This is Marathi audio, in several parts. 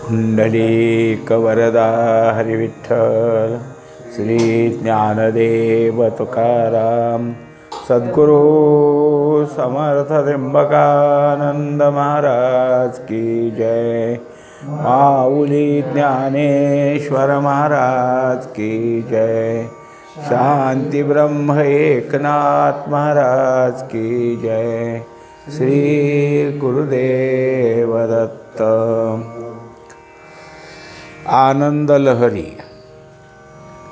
पुंडलीकवरदा हरिविठ्ठल श्री ज्ञानदेव तुकाराम सद्गुरु समर्थ त्र्यंबकानंद महाराज की जय। माऊली ज्ञानेश्वर महाराज की जय। शांति ब्रह्म एकनाथ महाराज की जय। श्री गुरुदेव दत्त। आनंद लहरी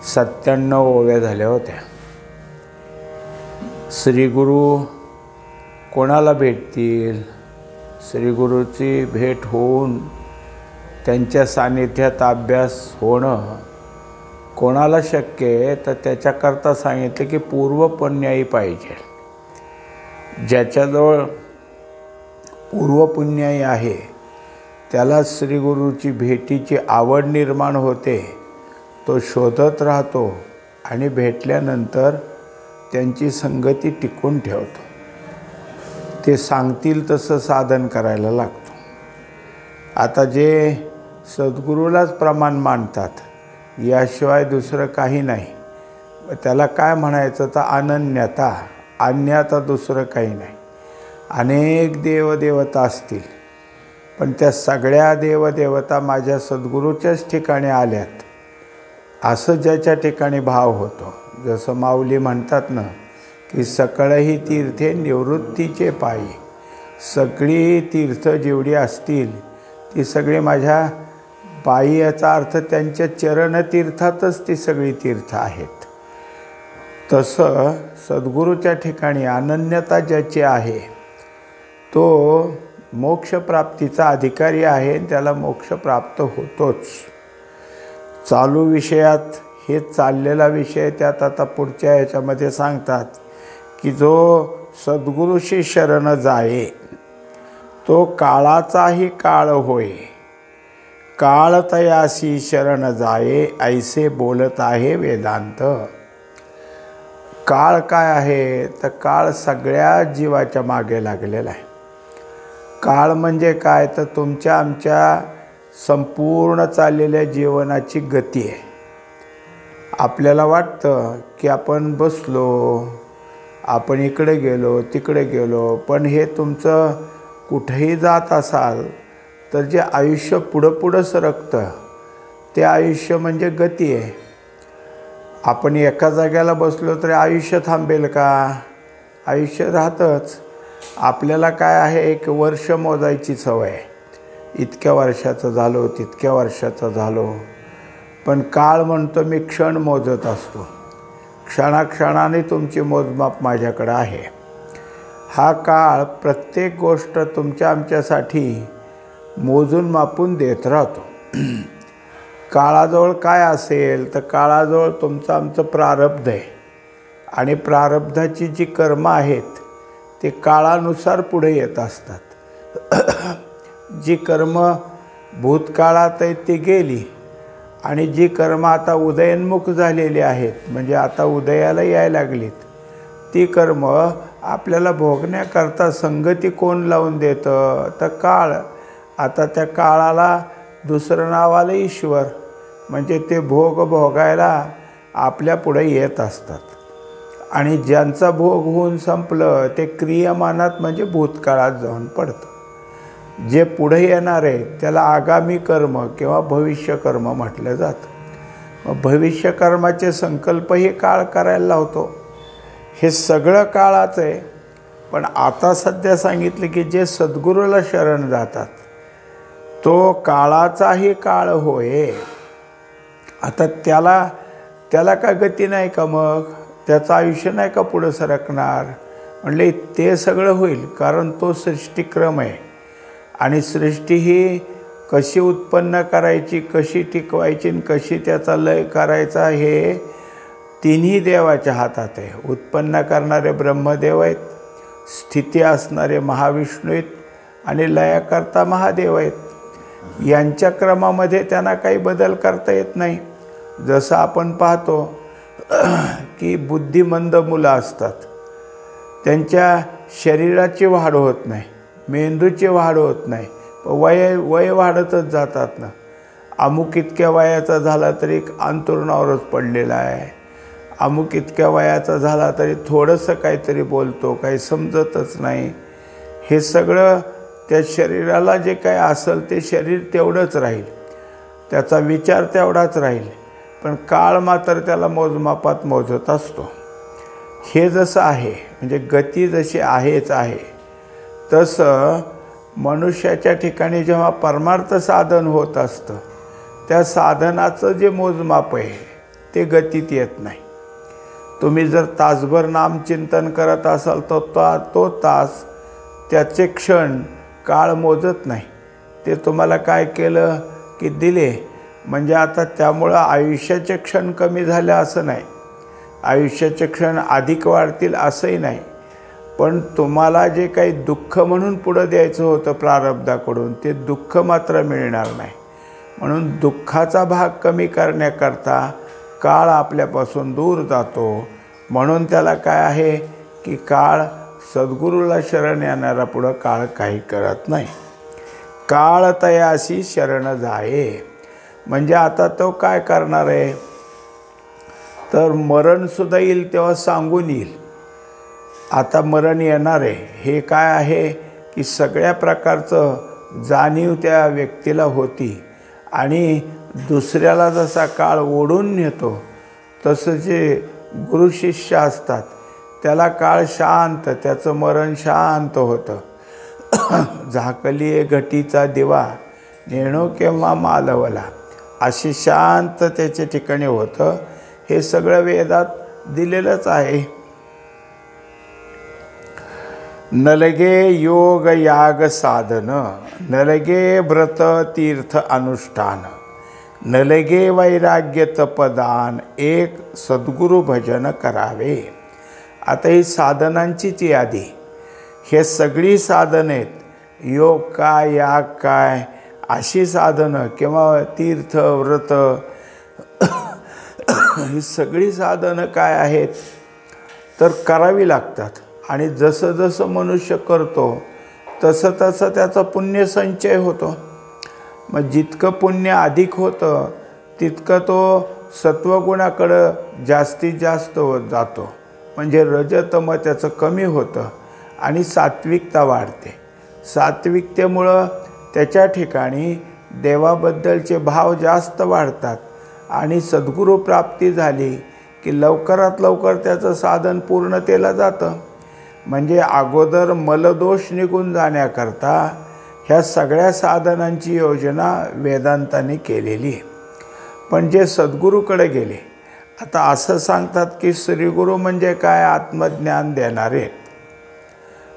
97 ओव्या झाल्या होत्या। श्रीगुरु कोणाला भेटतील? श्रीगुरूची भेट होऊन त्यांच्या सानिध्यात अभ्यास होणं कोणाला शक्य आहे? तर त्याच्याकरता सांगितलं की पूर्वपुण्याई पाहिजे। ज्याच्याजवळ पूर्वपुण्याई आहे त्याला श्रीगुरूची भेटीची आवड निर्माण होते। तो शोधत राहतो आणि भेटल्यानंतर त्यांची संगती टिकून ठेवतो। ते सांगतील तसं साधन करायला लागतो। आता जे सद्गुरूलाच प्रमाण मानतात याशिवाय दुसरं काही नाही, त्याला काय म्हणायचं तर अनन्यता, अन्यथा दुसरं काही नाही। अनेक देवदेवता असतील पण त्या सगळ्या देवदेवता माझ्या सद्गुरूच्याच ठिकाणी आल्यात असं ज्याच्या ठिकाणी भाव होतो। जसं माऊली म्हणतात ना की सकळही तीर्थे निवृत्तीचे पायी। सगळी तीर्थ जेवढी असतील ती सगळी माझ्या पायी, याचा अर्थ त्यांच्या चरणतीर्थातच ती सगळी तीर्थ आहेत। तसं सद्गुरूच्या ठिकाणी अनन्यता ज्याची आहे तो मोक्षप्राप्तीचा अधिकारी आहे, त्याला मोक्ष प्राप्त होतोच। चालू विषयात हे चाललेला विषय त्यात आता पुढच्या ह्याच्यामध्ये सांगतात की जो सद्गुरूशी शरण जाये तो काळाचाही काळ होय। काळ तयासी शरण जाये ऐसे बोलत आहे वेदांत। काळ काय आहे तर काळ सगळ्या जीवाच्या मागे लागलेला आहे। काळ म्हणजे काय तर तुमच्या आमच्या संपूर्ण चाललेल्या जीवनाची गती आहे। आपल्याला वाटतं की आपण बसलो, आपण इकडे गेलो तिकडे गेलो, पण हे तुमचं कुठेही जात असाल तर जे आयुष्य पुढं सरकतं ते आयुष्य म्हणजे गती आहे। आपण एका जाग्याला बसलो तरी आयुष्य थांबेल का? आयुष्य राहतंच। आपल्याला काय आहे, एक वर्ष मोजायची सवय आहे। इतक्या वर्षाचं झालो, तितक्या वर्षाचं झालो, पण काळ म्हणतो मी क्षण मोजत असतो। क्षणाक्षणाने तुमची मोजमाप माझ्याकडे आहे। हा काळ प्रत्येक गोष्ट तुमच्या आमच्यासाठी मोजून मापून देत राहतो। काळाजवळ काय असेल तर काळाजवळ तुमचं आमचं प्रारब्ध आहे आणि प्रारब्धाची जी कर्म आहेत ते काळानुसार पुढे येत असतात। जी कर्म भूतकाळात आहेत ती गेली आणि जी कर्म आता उदयोन्मुख झालेली आहेत म्हणजे आता उदयाला यायला लागलीत, ती कर्म आपल्याला भोगण्याकरता संगती कोण लावून देतं तर काळ। आता त्या काळाला दुसरं नाव आलं ईश्वर, म्हणजे ते भोगायला आपल्या पुढे येत असतात। आणि ज्यांचा भोग होऊन संपलं ते क्रियमानात म्हणजे भूतकाळात जाऊन पडतं। जे पुढे येणार आहे त्याला आगामी कर्म किंवा भविष्य कर्म म्हटलं जातं। मग भविष्य कर्माचे संकल्पही काळ करायला लावतो। हे सगळं काळाचं आहे। पण आता सध्या सांगितलं की जे सद्गुरूला शरण जातात तो काळाचाही काळ होय। आता त्याला काय गती नाही का? मग त्याचं आयुष्य नाही का पुढं सरकणार? म्हणले ते सगळं होईल, कारण तो सृष्टिक्रम आहे आणि सृष्टी ही कशी उत्पन्न करायची, कशी टिकवायची आणि कशी त्याचा लय करायचा हे तिन्ही देवाच्या हातात आहे। उत्पन्न करणारे ब्रह्मदेव आहेत, स्थिती असणारे महाविष्णू आहेत आणि लयाकर्ता महादेव आहेत। यांच्या क्रमामध्ये त्यांना काही बदल करता येत नाही। जसं आपण पाहतो की बुद्धिमंद मुलं असतात, त्यांच्या शरीराची वाढ होत नाही, मेंदूची वाढ होत नाही, वय वाढतच जातात ना। अमुक इतक्या वयाचा झाला तरी अंथरुणावरच पडलेला आहे, अमुक इतक्या वयाचा झाला तरी थोडंसं काहीतरी बोलतो, काही समजतच नाही. हे सगळं त्या शरीराला जे काही असेल ते शरीर तेवढंच राहील, त्याचा विचार तेवढाच राहील, पण काळ मात्र त्याला मोजमापात मोजत असतो. हे जसं आहे म्हणजे गती जशी आहेच आहे, तसं मनुष्याच्या ठिकाणी जेव्हा परमार्थ साधन होत असतं त्या साधनाचं जे मोजमाप आहे ते गतीत येत नाही. तुम्ही जर तासभर नामचिंतन करत असाल तर तो तास त्याचे क्षण काळ मोजत नाही. ते तुम्हाला काय केलं की दिले म्हणजे आता त्यामुळं आयुष्याचे क्षण कमी झाले असं नाही, आयुष्याचे क्षण अधिक वाढतील असंही नाही. पण तुम्हाला जे काही दुःख म्हणून पुढं द्यायचं होतं प्रारब्धाकडून ते दुःख मात्र मिळणार नाही. म्हणून दुःखाचा भाग कमी करण्याकरता काळ आपल्यापासून दूर जातो. म्हणून त्याला काय आहे की काळ सद्गुरूला शरण येणारा पुढं काळ काही करत नाही. काळ तयासी शरण जाये म्हणजे आता तो काय करणार आहे, तर मरणसुद्धा येईल तेव्हा सांगून येईल आता मरण येणार आहे. हे काय आहे की सगळ्या प्रकारचं जाणीव त्या व्यक्तीला होती आणि दुसऱ्याला जसा काळ ओढून नेतो तसं जे गुरु शिष्य असतात त्याला काळ शांत, त्याचं मरण शांत होतं. झाकली घटीचा दिवा नेणो केव्हा मालवला, अशी शांत त्याच्या ठिकाणी होतं. हे सगळं वेदात दिलेलंच आहे. नलगे योग याग साधन, नलगे व्रत तीर्थ अनुष्ठान, नलगे वैराग्य तपदान, एक सद्गुरु भजन करावे. आता ही साधनांचीच यादी, हे सगळी साधनं आहेत. योग काय, याग काय, अशी साधनं किंवा तीर्थ व्रत ही सगळी साधनं काय आहेत तर करावी लागतात. आणि जसं जसं मनुष्य करतो तसं तसं त्याचा पुण्य संचय होतो. मग जितकं पुण्य अधिक होतं तितकं तो सत्वगुणाकडं जास्तीत जास्त होत जातो. म्हणजे रजतम त्याचं कमी होतं आणि सात्विकता वाढते. सात्विकतेमुळं त्याच्या ठिकाणी देवाबद्दलचे भाव जास्त वाढतात आणि सद्गुरू प्राप्ती झाली की लवकरात लवकर त्याचं साधन पूर्णतेला जातं. म्हणजे अगोदर मलदोष निघून जाण्याकरता ह्या सगळ्या साधनांची योजना वेदांताने केलेली आहे. पण जे सद्गुरूकडे गेले, आता असं सांगतात की श्रीगुरू म्हणजे काय, आत्मज्ञान देणारे.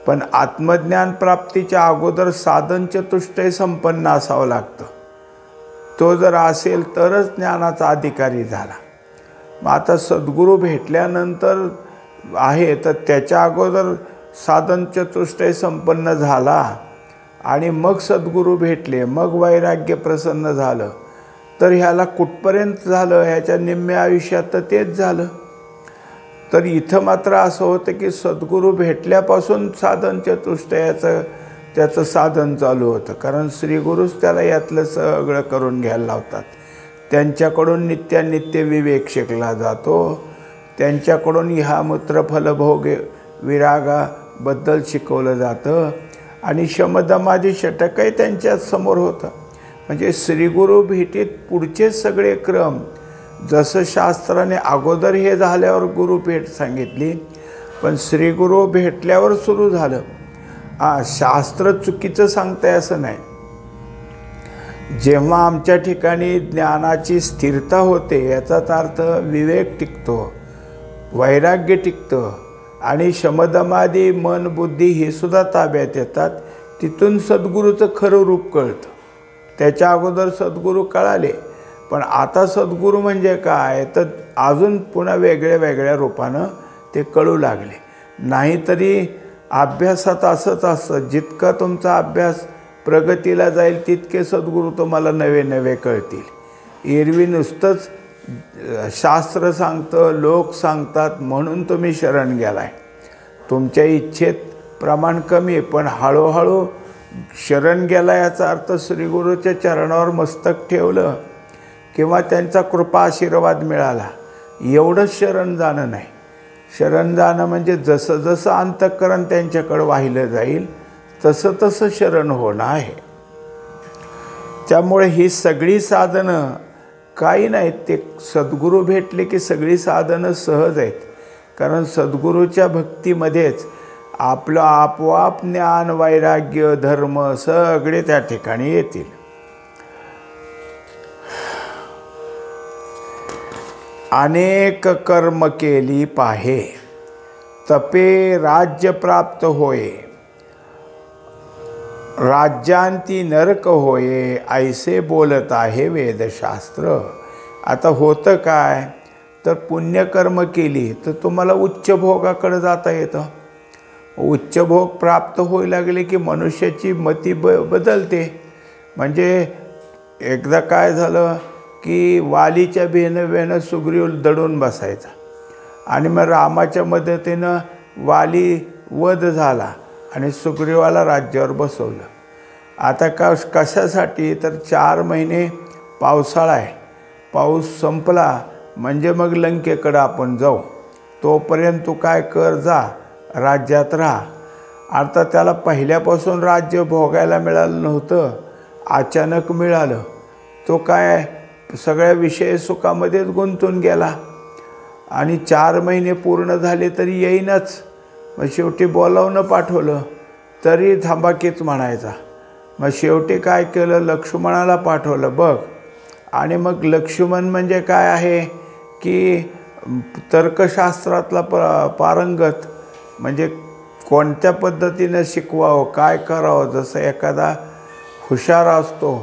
पण आत्मज्ञान प्राप्तीच्या अगोदर साधन चतुष्टय संपन्न असावं लागतं. तो जर असेल तरच ज्ञानाचा अधिकारी झाला. मग आता सद्गुरू भेटल्यानंतर आहे तर त्याच्या अगोदर साधन चतुष्टय संपन्न झाला आणि मग सद्गुरू भेटले, मग वैराग्य प्रसन्न झालं, तर ह्याला कुठपर्यंत झालं, ह्याच्या निम्म्या आयुष्यात तर तेच झालं. तर इथं मात्र असं होतं की सद्गुरू भेटल्यापासून साधन चतुष्टयाचं त्याचं साधन चालू होतं. कारण श्रीगुरूच त्याला यातलं सगळं करून घ्यायला लावतात. त्यांच्याकडून नित्यानित्य विवेक शिकला जातो, त्यांच्याकडून ह्यामूत्र फलभोग विरागाबद्दल शिकवलं जातं आणि शमदमादी षटकही त्यांच्याच समोर होतं. म्हणजे श्रीगुरू भेटीत पुढचे सगळे क्रम, जसं शास्त्राने अगोदर हे झाल्यावर गुरुभेट सांगितली, पण श्रीगुरू भेटल्यावर सुरू झालं. शास्त्र चुकीचं सांगताय असं नाही. जेव्हा आमच्या ठिकाणी ज्ञानाची स्थिरता होते याचाच अर्थ विवेक टिकतो, वैराग्य टिकतं आणि शमदमादी मन बुद्धी हे सुद्धा ताब्यात येतात. तिथून सद्गुरूचं खरं रूप कळतं. त्याच्या अगोदर सद्गुरू कळाले, पण आता सद्गुरू म्हणजे काय तर अजून पुन्हा वेगळ्या वेगळ्या रूपानं ते कळू लागले. नाहीतरी अभ्यासात असंच असतं, जितका तुमचा अभ्यास प्रगतीला जाईल तितके सद्गुरू तुम्हाला नवे नवे कळतील. एरवी नुसतंच शास्त्र सांगतं, लोक सांगतात म्हणून तुम्ही शरण गेलाय. तुमच्या इच्छेत प्रमाण कमी, पण हळूहळू शरण गेला याचा अर्थ श्रीगुरूच्या चरणावर मस्तक ठेवलं किंवा त्यांचा कृपा आशीर्वाद मिळाला एवढंच शरण जाणं नाही. शरण जाणं म्हणजे जसं जसं अंतःकरण त्यांच्याकडं वाहिलं जाईल तसं तसं शरण होणं आहे. त्यामुळे ही सगळी साधनं काही नाहीत, ते सद्गुरू भेटले की सगळी साधनं सहज आहेत. कारण सद्गुरूच्या भक्तीमध्येच आपलं आपोआप ज्ञान, वैराग्य, धर्म सगळे त्या ठिकाणी येतील. अनेक कर्म केली पाहे, तपे राज्य प्राप्त होये, राज्यांती नरक होये, ऐसे बोलत आहे वेदशास्त्र. आता होतं काय, तर पुण्यकर्म केली तर तुम्हाला उच्च भोगाकडे जाता येतं. उच्च भोग प्राप्त होऊ लागले की मनुष्याची मती बदलते. म्हणजे एकदा काय झालं की वालीच्या बेनं सुग्रीव दडून बसायचा आणि मग रामाच्या मदतीनं वाली वध झाला आणि सुग्रीवाला राज्यावर बसवलं. आता कशासाठी, तर 4 महिने पावसाळा आहे, पाऊस संपला म्हणजे मग लंकेकडं आपण जाऊ, तोपर्यंत तू काय कर, जा राज्यात राहा. आता त्याला पहिल्यापासून राज्य भोगायला मिळालं नव्हतं, अचानक मिळालं. तो काय सगळ्या विषय सुखामध्येच गुंतून गेला आणि 4 महिने पूर्ण झाले तरी येईनच. मग शेवटी बोलावून पाठवलं तरी थांबाकीच म्हणायचा. मग शेवटी काय केलं, लक्ष्मणाला पाठवलं बघ. आणि मग लक्ष्मण म्हणजे काय आहे की तर्कशास्त्रातला पारंगत, म्हणजे कोणत्या पद्धतीनं शिकवावं, काय करावं. जसं एखादा हुशार असतो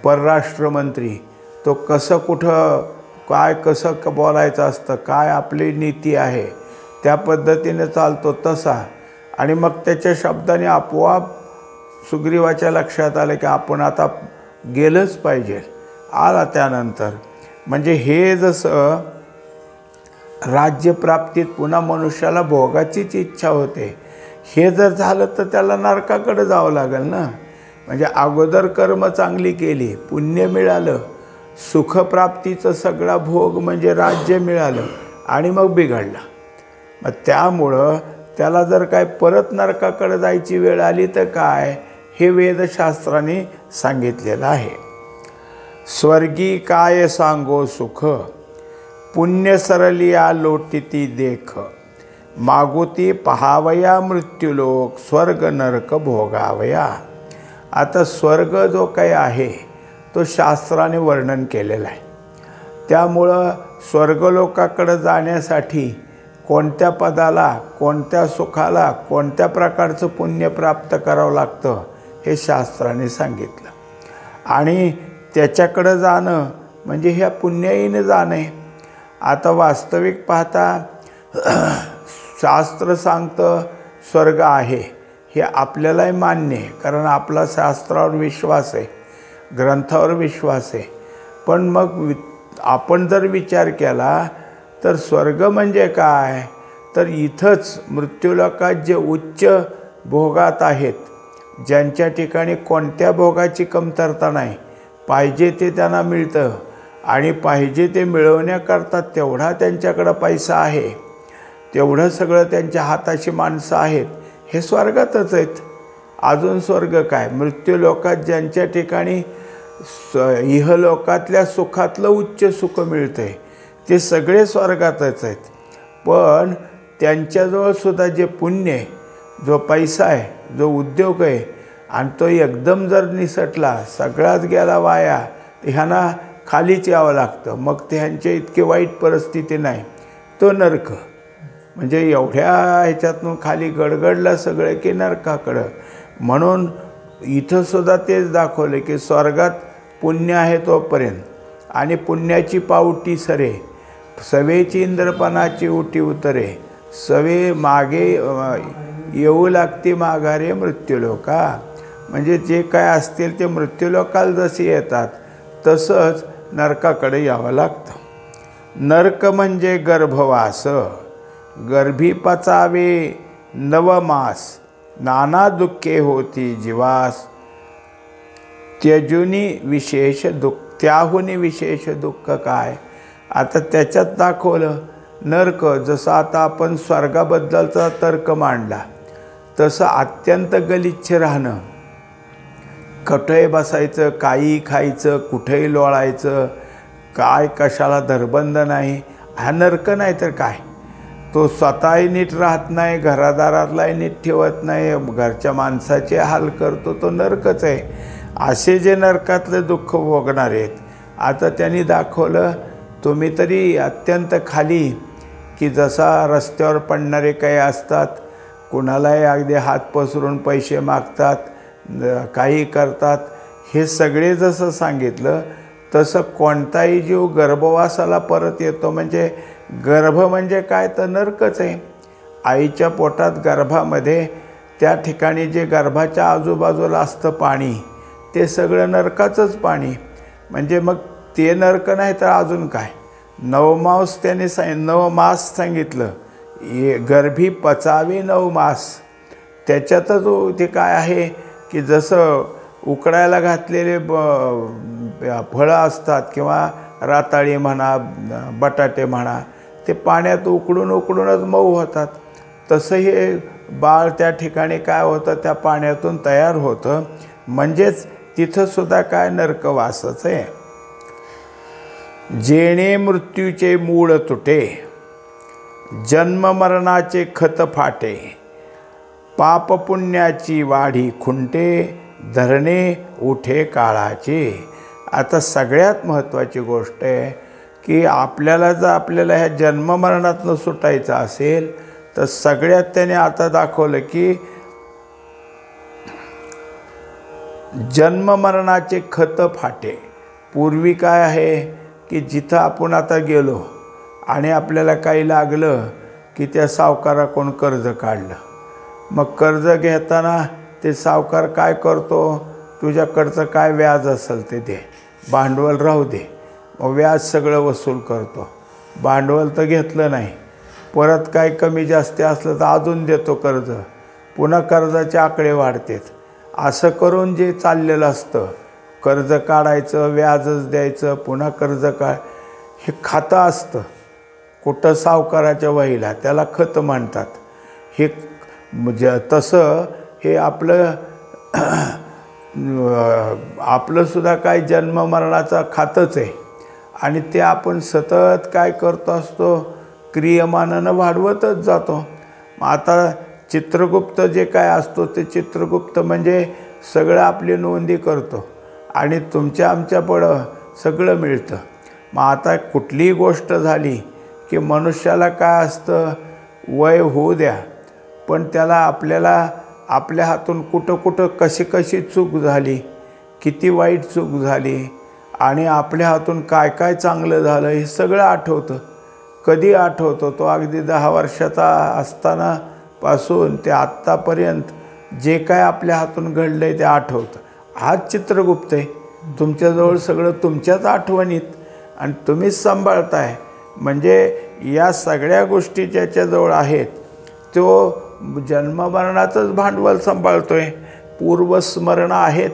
परराष्ट्रमंत्री, तो कसं कुठं काय कसं बोलायचं असतं, काय आपली नीती आहे त्या पद्धतीने चालतो तसा. आणि मग त्याच्या शब्दाने आपोआप सुग्रीवाच्या लक्षात आलं की आपण आता गेलंच पाहिजे. आला त्यानंतर. म्हणजे हे जसं राज्यप्राप्तीत पुन्हा मनुष्याला भोगाचीच इच्छा होते, हे जर झालं तर त्याला नरकाकडे जावं लागेल ना. म्हणजे अगोदर कर्म चांगली केली, पुण्य मिळालं, सुखप्राप्तीचं सगळा भोग म्हणजे राज्य मिळालं आणि मग बिघडला. मग त्यामुळं त्याला जर काय परत नरकाकडे जायची वेळ आली तर काय, हे वेदशास्त्राने सांगितलेलं आहे. स्वर्गी काय सांगो सुख, पुण्य सरलिया लोटिती देख, मागुती पहावया मृत्यूलोक, स्वर्ग नरक भोगावया. आता स्वर्ग जो काही आहे तो शास्त्राने वर्णन केलेला आहे. त्यामुळं स्वर्गलोकाकडे जाण्यासाठी कोणत्या पदाला, कोणत्या सुखाला, कोणत्या प्रकारचं पुण्य प्राप्त करावं लागतं हे शास्त्राने सांगितलं. आणि त्याच्याकडं जाणं म्हणजे ह्या पुण्याईनं जाणं आहे. आता वास्तविक पाहता शास्त्र सांगतं स्वर्ग आहे, हे आपल्यालाही मान्य आहे, कारण आपला शास्त्रावर विश्वास आहे, ग्रंथावर विश्वास आहे. पण मग आपण जर विचार केला तर स्वर्ग म्हणजे काय, तर इथंच मृत्यूलोकात जे उच्च भोगात आहेत, ज्यांच्या ठिकाणी कोणत्या भोगाची कमतरता नाही, पाहिजे ते त्यांना मिळतं आणि पाहिजे ते मिळवण्याकरता तेवढा त्यांच्याकडं पैसा आहे, तेवढं सगळं त्यांच्या हाताची माणसं आहेत, हे स्वर्गातच आहेत. अजून स्वर्ग काय, मृत्यूलोकात ज्यांच्या ठिकाणी इहलोकातल्या सुखातलं उच्च सुख मिळतं आहे ते सगळे स्वर्गातच आहेत. पण त्यांच्याजवळसुद्धा जे पुण्य आहे, जो पैसा आहे, जो उद्योग आहे, आणि तो एकदम जर निसटला, सगळाच गेला वाया, ह्यांना खालीच यावं लागतं. मग त्यांची इतकी वाईट परिस्थिती नाही, तो नरक. म्हणजे एवढ्या ह्याच्यातून खाली गडगडलं सगळं की नरकाकडं. म्हणून इथंसुद्धा तेच दाखवलं की स्वर्गात पुण्य आहे तोपर्यंत, आणि पुण्याची पावटी सरे, सवेची इंद्रपणाची उटी उतरे, सवे मागे येऊ लागते माघारे मृत्यूलोका. म्हणजे जे काय असतील ते मृत्यूलोकाला जसे येतात तसंच नरकाकडे यावं लागतं. नरक म्हणजे गर्भवास, गर्भी पचावे नवमास, नाना दुःखे होती जीवास, त्यजुनी विशेष दुःख त्याहून विशेष दुःख काय. आता त्याच्यात दाखवलं नरक. जसं आता आपण स्वर्गाबद्दलचा तर्क मांडला तसं अत्यंत गलिच्छ राहणं, कुठेही बसायचं, काही खायचं, कुठेही लोळायचं, काय कशाला धरबंद नाही, हा नरक नाही तर काय. तो स्वतःही नीट राहत नाही, घरादारातलाही नीट ठेवत नाही, घरच्या माणसाचे हाल करतो, तो नरकच आहे. असे जे नरकातले दुःख भोगणार आहेत. आता त्यांनी दाखवलं तुम्ही तरी अत्यंत खाली, की जसा रस्त्यावर पडणारे काही असतात, कुणालाही अगदी हात पसरून पैसे मागतात, काही करतात, हे सगळे जसं सांगितलं तसं कोणताही जीव गर्भवासाला परत येतो. म्हणजे गर्भ म्हणजे काय तर नरकच आहे. आईच्या पोटात गर्भामध्ये त्या ठिकाणी जे गर्भाच्या आजूबाजूला असतं पाणी, ते सगळं नरकाचंच पाणी. म्हणजे मग ते नरक नाही तर अजून काय. नवमास त्याने 9 मास सांगितलं, गर्भी पचावे 9 मास. त्याच्यातच ते काय आहे की जसं उकडायला घातलेले फळं असतात किंवा राताळी म्हणा, बटाटे म्हणा, ते पाण्यात उकडूनच मऊ होतात, तसं हे बाळ त्या ठिकाणी काय होतं, त्या पाण्यातून तयार होतं. म्हणजेच तिथंसुद्धा काय नरकवासच आहे. जेणे मृत्यूचे मूळ तुटे, जन्ममरणाचे खत फाटे, पाप पुण्याची वाढी खुंटे, धरणे उठे काळाचे. आता सगळ्यात महत्त्वाची गोष्ट आहे की आपल्याला जर आपल्याला ह्या जन्ममरणातनं सुटायचं असेल तर सगळ्यात त्याने आता दाखवलं की जन्ममरणाचे खत फाटे. पूर्वी काय आहे की जिथं आपण आता गेलो आणि आपल्याला काही लागलं की त्या सावकाराकडून कर्ज काढलं. मग कर्ज घेताना ते सावकार काय करतो, तुझ्याकडचं काय व्याज असेल ते दे, भांडवल राहू दे. मग व्याज सगळं वसूल करतो. भांडवल तर घेतलं नाही, परत काय कमी जास्ती असलं तर अजून देतो कर्ज, पुन्हा कर्जाचे आकडे वाढतात. असं करून जे चाललेलं असतं, कर्ज काढायचं, व्याजच द्यायचं, पुन्हा कर्ज हे खातं असतं कुठं सावकाराच्या वहीला, त्याला खत म्हणतात. हे म्हणजे तसं हे आपलंसुद्धा काय जन्ममरणाचं खातंच आहे. आणि ते आपण सतत काय करतो असतो, क्रियमानानं वाढवतच जातो. आता चित्रगुप्त जे काय असतो ते चित्रगुप्त म्हणजे सगळं आपली नोंदी करतो आणि तुमच्या आमच्यापुढं सगळं मिळतं. मग आता कुठलीही गोष्ट झाली की मनुष्याला काय असतं, वय होऊ द्या, पण त्याला आपल्याला आपल्या हातून कुठं कशी चूक झाली, किती वाईट चूक झाली आणि आपल्या हातून काय चांगलं झालं हे सगळं आठवतं. कधी आठवतो तो अगदी 10 वर्षाचा असताना पासून ते आत्तापर्यंत जे काय आपल्या हातून घडलं आहे ते आठवतं. हाच चित्रगुप्त आहे. तुमच्याजवळ सगळं तुमच्याच आठवणीत आणि तुम्हीच सांभाळताय. म्हणजे या सगळ्या गोष्टी ज्याच्याजवळ आहेत तो जन्ममरणाचंच भांडवल सांभाळतो आहे. पूर्वस्मरणं आहेत,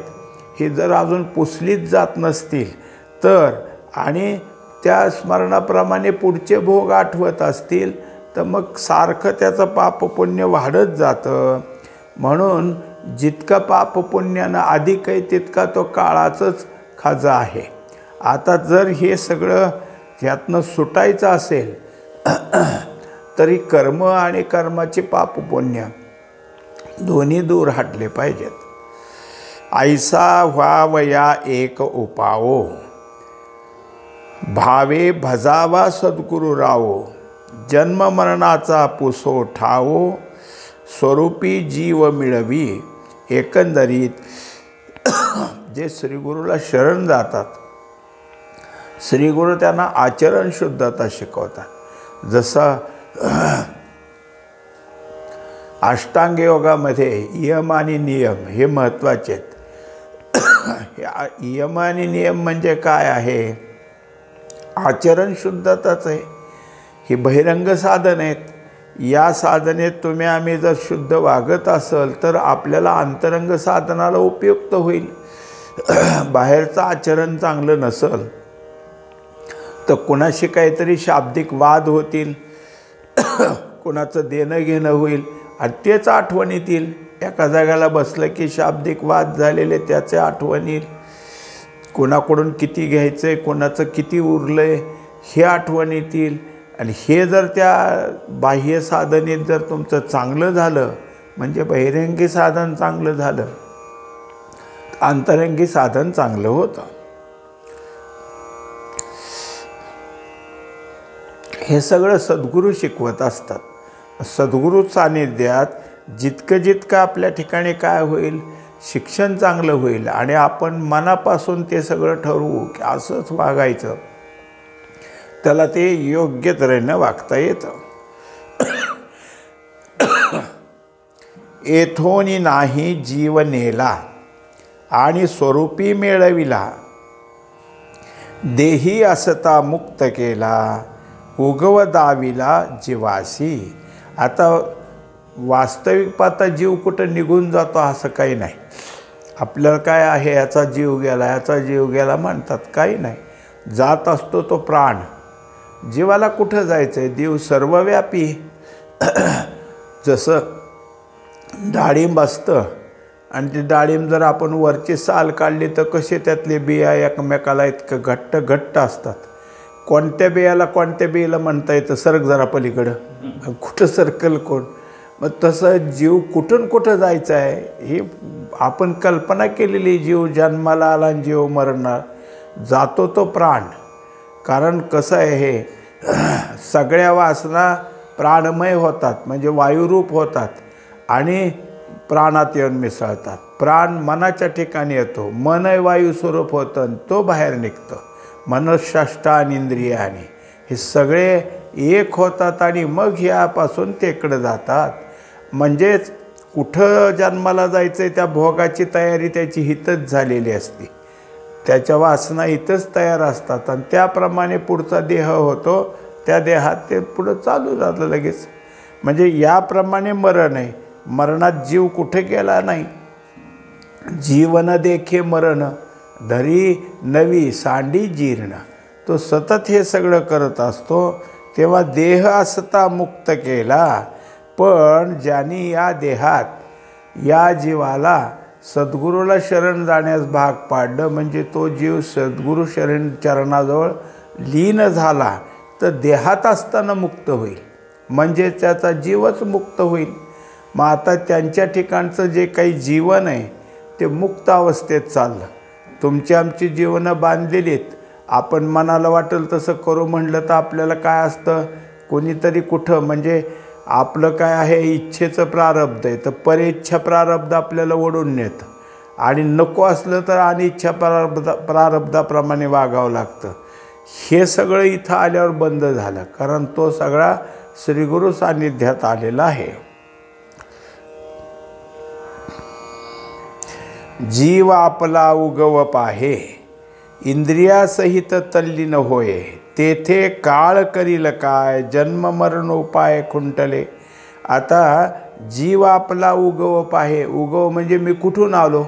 ही जर अजून पुसलीच जात नसतील तर आणि त्या स्मरणाप्रमाणे पुढचे भोग आठवत असतील तर मग सारखं त्याचं पापपुण्य वाढत जातं. म्हणून जितकं पापपुण्यानं अधिक आहे तितका तो काळाचंच खाजा आहे. आता जर हे सगळं ह्यातनं सुटायचं असेल तरी कर्म आणि कर्माचे पापपुण्य दोन्ही दूर हटले पाहिजेत. ऐसा व्हावया एक उपावो, भावे भजावा सद्गुरु रावो, जन्ममरणाचा पुसो ठावो, स्वरूपी जीव मिळवी. एकंदरीत जे श्रीगुरूला शरण जातात, श्रीगुरू त्यांना आचरण शुद्धता शिकवतात. जसं अष्टांग योगामध्ये यम आणि नियम हे महत्त्वाचे आहेत. यम आणि नियम म्हणजे काय आहे, आचरण शुद्धताच आहे. ही बहिरंग साधन आहेत. या साधनेत तुम्ही आम्ही जर शुद्ध वागत असेल तर आपल्याला अंतरंग साधनाला उपयुक्त होईल. बाहेरचं आचरण चांगलं नसेल तर कुणाशी काहीतरी शाब्दिक वाद होतील, कुणाचं देणं घेणं होईल आणि तेच आठवण येतील. एका जागाला बसलं की शाब्दिक वाद झालेले त्याचे आठवण येईल. कोणाकडून किती घ्यायचं आहे, कोणाचं किती उरलं आहे हे आठवण येतील. आणि हे जर त्या बाह्य साधनेत जर तुमचं चांगलं झालं म्हणजे बहिरंगी साधन चांगलं झालं, अंतरंगी साधन चांगलं होतं. हे सगळं सद्गुरू शिकवत असतात. सद्गुरू सानिध्यात जितकं आपल्या ठिकाणी काय होईल, शिक्षण चांगलं होईल आणि आपण मनापासून ते सगळं ठरवू की असंच वागायचं, त्याला ते योग्य तऱ्हेनं वागता येतं. येथोनी नाही जीव नेला आणि स्वरूपी मिळविला, देही असता मुक्त केला, उगव दाविला जीवासी. आता वास्तविक पाहता जीव कुठं निघून जातो असं काही नाही. आपल्याला काय आहे, याचा जीव गेला, याचा जीव गेला म्हणतात, काही नाही. जात असतो तो प्राण. जीवाला कुठं जायचं आहे, देव सर्वव्यापी. जसं डाळिंब असतं आणि ते डाळिंब जर आपण वरची साल काढली तर कसे त्यातले बिया एकमेकाला इतकं घट्ट असतात. कोणत्या बियाला कोणत्या बियाला म्हणता येतं, सरक जरा पलीकडं, कुठं सरकल कोण. मग तसं जीव कुठून कुठं जायचं आहे ही आपण कल्पना केलेली. जीव जन्माला आला आणि जीव मरणार, जातो तो प्राण. कारण कसं आहे, हे सगळ्या वासना प्राणमय होतात म्हणजे वायुरूप होतात आणि प्राणात येऊन मिसळतात. प्राण मनाच्या ठिकाणी येतो, मन वायू स्वरूप होतं आणि तो बाहेर निघतं. मनःषष्ठानी इंद्रियानी हे सगळे एक होतात आणि मग ह्यापासून तेकडं जातात. म्हणजेच कुठं जन्माला जायचं आहे त्या भोगाची तयारी त्याची हितच झालेली असते. त्याच्या वासना इथंच तयार असतात आणि त्याप्रमाणे पुढचा देह होतो. त्या देहात ते पुढं चालू जातं लगेच. म्हणजे याप्रमाणे मरण आहे. मरणात जीव कुठे गेला नाही. जीवन देखे मरण धरी नवी सांडी जीर्ण. तो सतत हे सगळं करत असतो. तेव्हा देह असता मुक्त केला. पण ज्यांनी या देहात या जीवाला सद्गुरूला शरण जाण्यास भाग पाडलं म्हणजे तो जीव सद्गुरू शरण चरणाजवळ लीन झाला तर देहात असताना मुक्त होईल. म्हणजे त्याचा जीवच मुक्त होईल. मग आता त्यांच्या ठिकाणचं जे काही जीवन आहे ते मुक्त अवस्थेत चाललं. तुमची आमची जीवनं बांधलेलीत. आपण मनाला वाटेल तसं करू म्हटलं तर आपल्याला काय असतं, कोणीतरी कुठं म्हणजे आपलं काय आहे इच्छेचं प्रारब्ध आहे तर परेच्छा प्रारब्ध आपल्याला ओढून नेतं आणि नको असलं तर अनिच्छा प्रारब्धाप्रमाणे वागावं लागतं. हे सगळं इथं आल्यावर बंद झालं कारण तो सगळा श्रीगुरू सान्निध्यात आलेला आहे. जीव आपला उगव पाहे इंद्रियासहित तल्लीन होय, तेथे काळ करील काय जन्म मरण उपाय खुंटले. आता जीव आपला उगव पाहे, उगव म्हणजे मी कुठून आलो,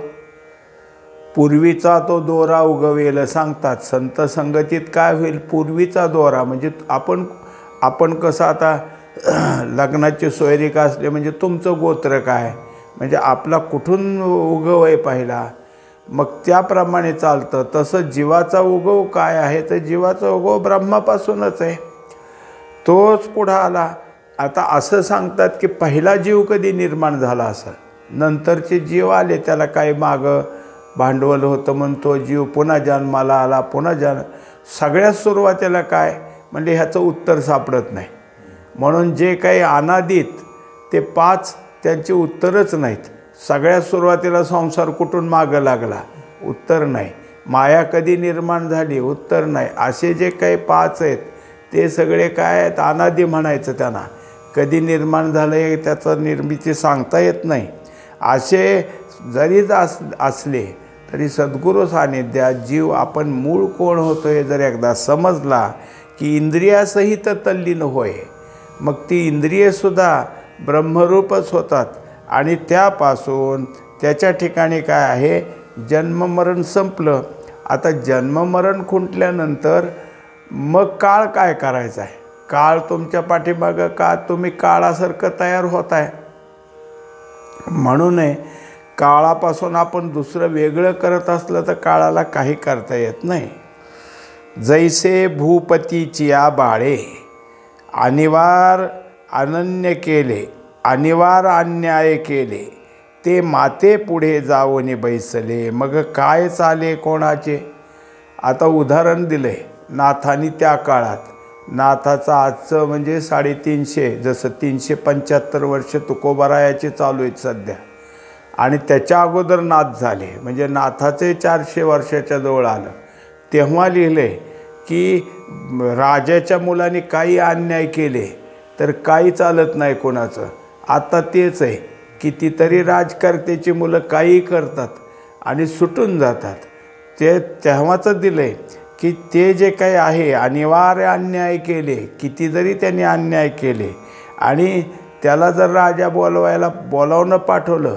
पूर्वीचा तो दोरा उगवेल सांगतात. संत संगतीत काय होईल, पूर्वीचा दोरा म्हणजे आपण कसं आता लग्नाची सोयरीक असले म्हणजे तुमचं गोत्र काय म्हणजे आपला कुठून उगव आहे पहिला, मग त्याप्रमाणे चालतं. तसं जीवाचा उगव काय आहे तर जीवाचा उगव ब्रह्मापासूनच आहे, तोच पुढं आला. आता असं सांगतात की पहिला जीव कधी निर्माण झाला असेल, नंतरचे जीव आले त्याला काही मागं भांडवल होतं म्हणून तो जीव पुन्हा जन्माला आला. पुन्हा सगळ्यात सुरुवातीला काय म्हणजे ह्याचं उत्तर सापडत नाही. म्हणून जे काही अनादित ते 5 त्यांचे उत्तरच नाहीत. सगळ्यात सुरुवातीला संसार कुठून मागं लागला, उत्तर नाही. माया कधी निर्माण झाली, उत्तर नाही. असे जे काही 5 आहेत ते सगळे काय आहेत, अनादी म्हणायचं त्यांना. कधी निर्माण झालं आहे त्याचं निर्मिती सांगता येत नाही. असे जरी असले तरी सद्गुरू सानिध्यात जीव आपण मूळ कोण होतो हे जर एकदा समजला की इंद्रियासहित तल्लीन होय, मग ती इंद्रियेसुद्धा ब्रह्मरूपच होतात आणि त्यापासून त्याच्या ठिकाणी काय आहे जन्ममरण संपलं. आता जन्ममरण खुंटल्यानंतर मग काळ काय करायचा आहे? काळ तुमच्या पाठीमागं का तुम्ही काळासारखं तयार होत आहे. म्हणून काळापासून आपण दुसरं वेगळं करत असलं तर काळाला काही करता येत नाही. जैसे भूपतीची या बाळे अनिवार अनन्य केले, अनिवार अन्याय केले, ते माते पुढे जाऊन बैसले, मग काय चाले कोणाचे. आता उदाहरण दिलंय नाथांनी त्या काळात. नाथाचं आजचं म्हणजे 350, जसं 375 वर्ष तुकोबारायाचे चालू आहेत सध्या, आणि त्याच्या अगोदर नाथ झाले म्हणजे नाथाचे 400 वर्षाच्या जवळ आलं. तेव्हा लिहिले की राजाच्या मुलांनी काही अन्याय केले तर काही चालत नाही कोणाचं. आता तेच आहे, कितीतरी राजकर्त्याची मुलं काही करतात आणि सुटून जातात. ते तेव्हाचं दिलं आहे की ते जे काही आहे अनिवार्य अन्याय केले, किती जरी त्यांनी अन्याय केले आणि त्याला जर राजा बोलावणं पाठवलं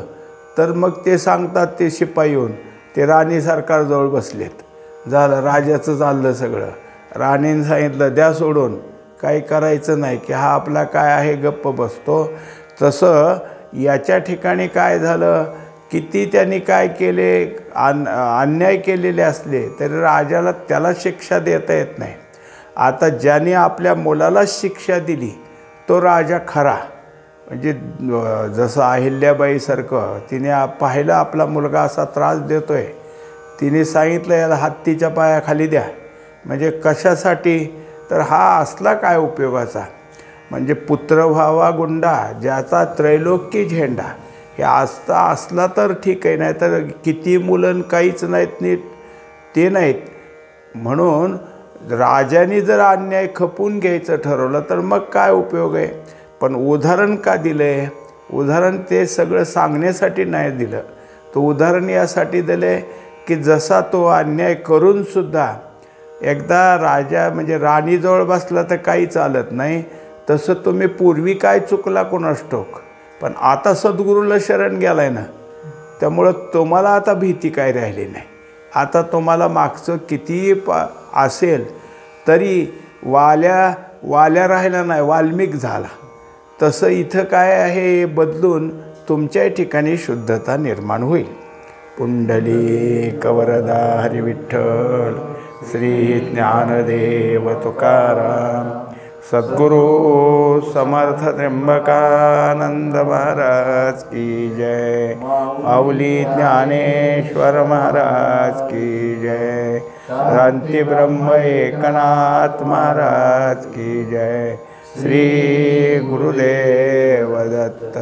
तर मग ते सांगतात ते शिपाई येऊन ते राणी सरकारजवळ बसलेत. झालं, राजाचं चाललं सगळं. राणीने सांगितलं द्या सोडून, काही करायचं नाही, की हा आपला काय आहे गप्प बसतो. तसं याच्या ठिकाणी काय झालं, किती त्यांनी काय केले, अन्याय केलेले असले तरी राजाला त्याला शिक्षा देता येत नाही. आता ज्याने आपल्या मुलाला शिक्षा दिली तो राजा खरा. म्हणजे जसं अहिल्याबाईसारखं तिने पाहिलं आपला मुलगा असा त्रास देतोय, तिने सांगितलं याला हत्तीच्या पायाखाली द्या. म्हणजे कशासाठी, तर हा असला काय उपयोगाचा. म्हणजे पुत्र व्हावा गुंडा ज्याचा त्रैलोक्य झेंडा, हे असला तर ठीक आहे, नाही तर किती मुलं काहीच नाहीत नीट ते नाहीत. म्हणून राजाने जर अन्याय खपून घ्यायचं ठरवलं तर मग काय उपयोग आहे. पण उदाहरण का दिलं आहे, उदाहरण ते सगळं सांगण्यासाठी नाही दिलं. तो उदाहरण यासाठी दिलं आहे की जसा तो अन्याय करूनसुद्धा एकदा राजा म्हणजे राणीजवळ बसला तर काही चालत नाही, तसं तुम्ही पूर्वी काय चुकला कोणास ठाऊक, पण आता सद्गुरूला शरण गेलाय ना, त्यामुळं तुम्हाला आता भीती काय राहिली नाही. आता तुम्हाला मागचं कितीही असेल तरी वाल्या राहिला नाही, वाल्मिक झाला. तसं इथं काय आहे, बदलून तुमच्या ठिकाणी शुद्धता निर्माण होईल. पुंडलिक वरदा हरी विठ्ठल, श्री ज्ञानदेव तुकाराम, सद्गुरु समर्थ त्र्यंबकानंद महाराज की जय, माऊली ज्ञानेश्वर महाराज की जय, क्रांती ब्रह्म एकनाथ महाराज की जय, श्री गुरुदेव दत्त.